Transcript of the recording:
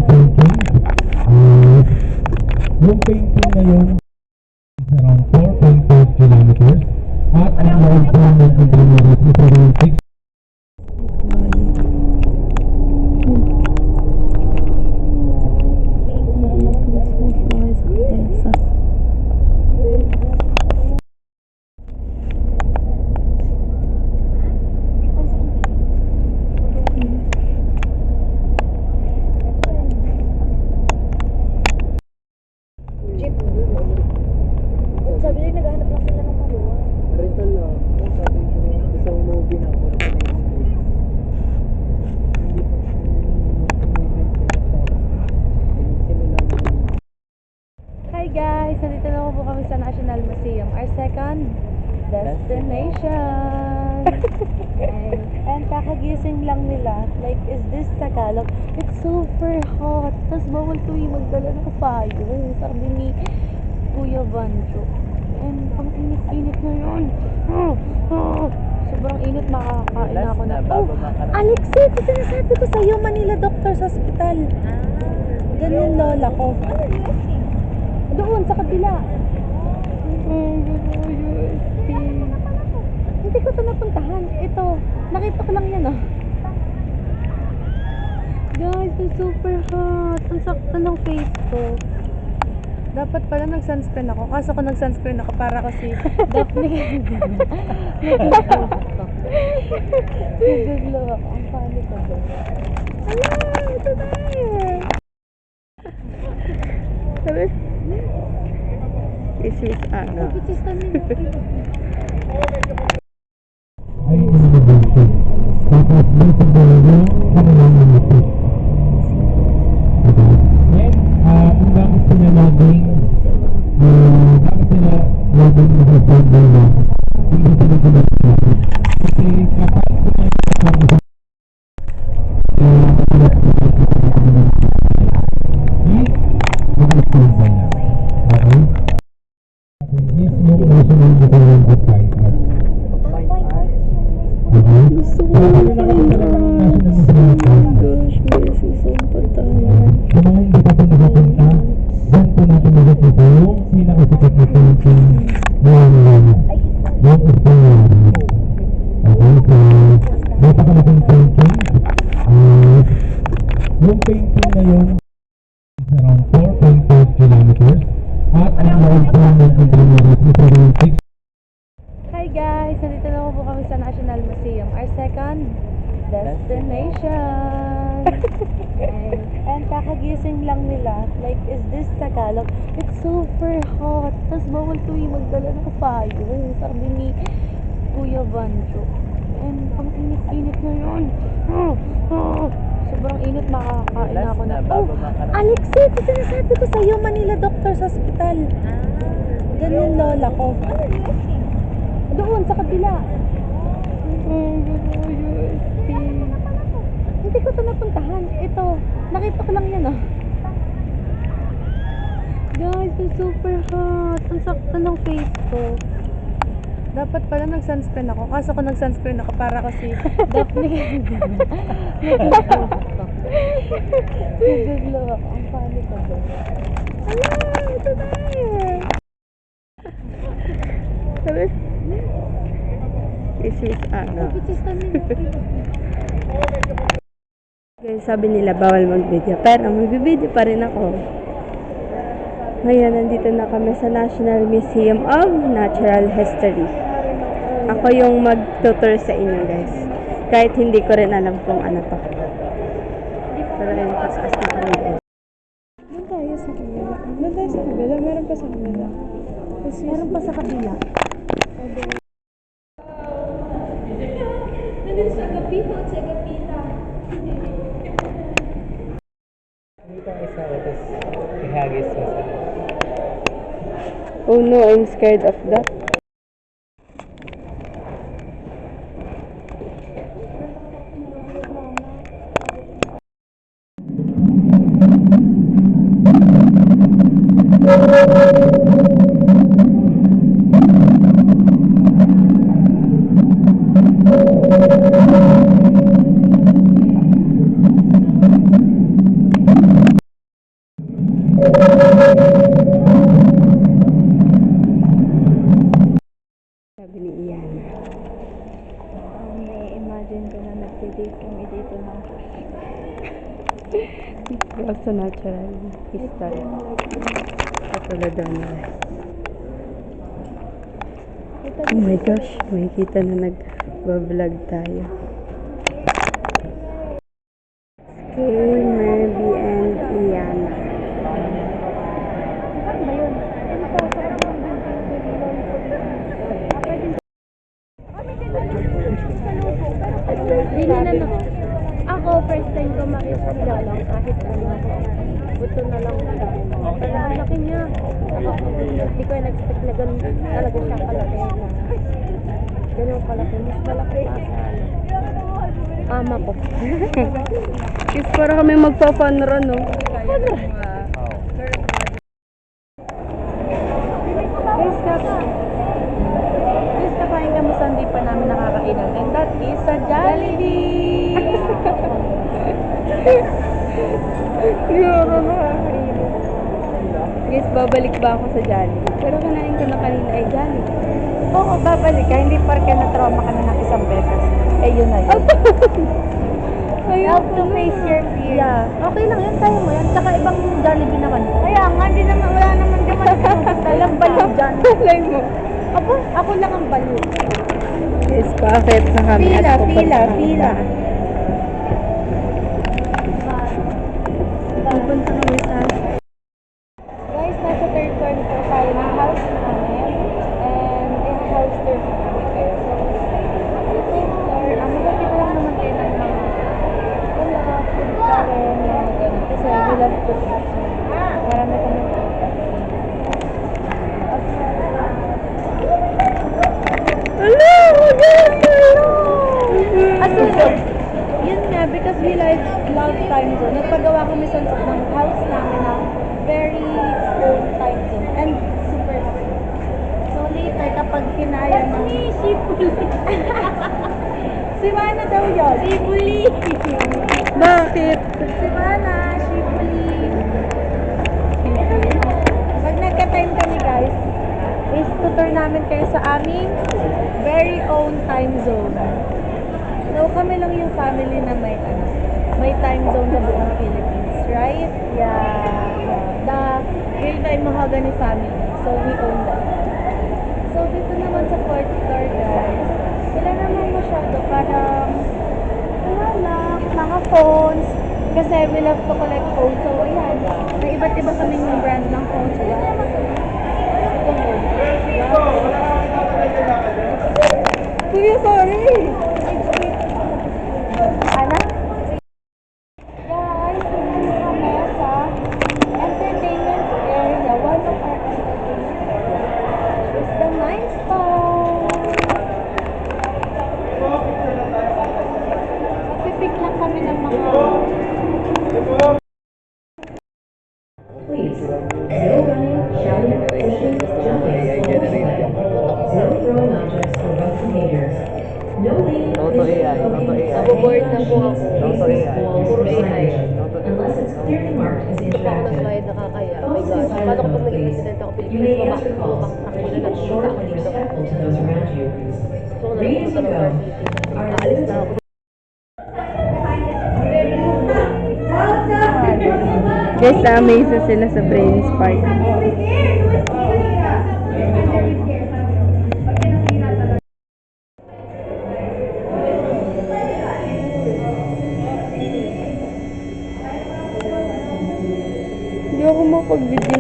nating painting. Yung painting na yun is around 4.5 kilometers. At ang loob po ng Intramuros is around 6. Sabi nila naghahanap lang sila ng maluwa. Rental lang. Sabi ko, isang movie na ako. Hi guys! Nandito na po kami sa National Museum. Our second destination. And kakagising lang nila. Like, is this Tagalog? It's super hot. Tapos bawal tuwi magdala ng payo. Sabi ni Kuya Banjo. And ang init-init na yun. Sobrang init, makakain na ako na. Oh, Alexi! Ito sinasabi ko sa'yo, Manila Doctors Hospital. Diyan yung lola ko. Doon, sa kabila. Hindi ko ito napuntahan. Ito, nakita ko lang yan, oh. Guys, it's super hot. Ang sakta ng face ko. Dapat pala nag-sunscreen ako. Kaso ko nag-sunscreen ako para kasi Daphne. Nagaglaw ako. Ang pangit ko. Ayan! Ito na eh! Sabi? Is ano? Ay innovation. Tapos dito ba yung kanilang malapit. Then, kung bakit sila laging nakasabi na hindi sila ginagawa. Kasi kapag sila Gusto ko na gosh, may susong patayan. Kung mga hindi pa po nakapunta, dyan po natin nakikita yung pinakasikat na painting na yung Espanyol. Okay, so napakalaking painting. Yung painting na yun is around 4.5 kilometers. At ang loob po ng Intramuros is around 6. Hi guys! Nandito na po kami sa National Museum. Our second destination. And kakagising lang nila. Like, is this Tagalog? It's super hot. Tapos bawal tuwi magdala ng payo. Sabi ni Kuya Banjo. And ang init-init na yun. Sobrang init, makakain na ako na. Oh, Alexi! Ito sinasabi ko sa'yo, Manila Doctors Hospital. Diyan yung lola ko. Doon, sa kabila. Hindi ko ito napuntahan. Ito, nakita ko lang yan, oh. Guys, it's super hot. Ang sakta ng face ko. Dapat pala nag-sunscreen ako. Kaso ko nag-sunscreen ako para kasi Daphne. Nagaglaw ako. Ang pangit ko. Ayan! Ito na eh! Sabi? Is ano? Guys, sabi nila bawal mag-video. Pero mag-video pa rin ako. Ngayon, nandito na kami sa National Museum of Natural History. Ako yung mag-tutor sa inyo, guys. Kahit hindi ko rin alam kung ano to. Pero yun, pasaas na kami, guys. Doon tayo sa kabila. Doon tayo sa kabila. Meron pa sa kabila. Meron pa sa kabila. Nandun sa gapiho at sa gapita. Dito ang isa, tapos ihagis mo sa... Oh no, I'm scared of that. sa natural history. Katulad doon nila. Oh my gosh, makikita na nag-vlog tayo. Okay, Merby and Iana. Hindi na lang. Ako, first time ko makita sila lang kahit ano. Buto na lang nila. Pero ang laki niya. Hindi ko in-expect na ganun talaga siya kalaki na. Ganun kalaki. Mas malaki pa sa ano. Ama ko. Guys, para kami magpa-fun run, no? Guys, kakain kami sa hindi pa namin nakakainan. And that is sa Jollibee! Guys, babalik ba ako sa Jollibee? Pero kanain ko na kanina ay Jollibee. Oo, babalik ka. Hindi parke na trauma kami ng isang beses. Eh, yun na yun. Help to face your fear. Yeah. Okay lang yun. Kaya mo yan. Tsaka ibang Jollibee naman. Kaya nga, di naman, wala naman naman. Talang baliw dyan. Alay mo. Ako lang ang baliw. Guys, paakit na kami at pupunta kami. Pupunta kami sa... Guys, nasa third floor po tayo ng house namin. And in-house tour po kami kayo. So, sa third floor, magkakita lang naman kayo ng mga wala, food karen, mga ganun. Kasi we love to eat. Marami kami yun nga, because we love time zone. Nagpagawa kami sa loob ng house namin ng very own time zone. And super cool. So later, kapag kinaya ng... Sipuli! Si Mana daw yun. Sipuli! Bakit? Si Mana, Sipuli! Pag nagka-time kami guys, is tutor namin kayo sa aming very own time zone. So kami lang yung family na may time zone sa buong Philippines, right? Yeah. The Real Time Mahogany family. So we own that. So dito naman sa fourth floor guys, wala naman masyado, parang wala lang, mga phones. Kasi we love to collect phones. So ayan, may iba't iba kaming brand ng phones. Kuya, sorry! Ana? Guys, tingnan kami sa entertainment area. One of our entertainment is the Mind Star. Magpipik lang kami ng mga... Please, no running, shouting, pushing, jumping, no throwing objects or rough behaviors. No leaving places Board na po ako. faces, walls, or signage, unless it's clearly marked as interactive. Nakakaya. Oh my Phones gosh. inside Paano the kapag place. nag-president ako You Pilipinas, may answer mamakit calls, keep it short and respectful to those around you. Read as you go. Our Aalis na ako. Guys, na-amaze na sila sa Brains Park. Hindi ako mapag-video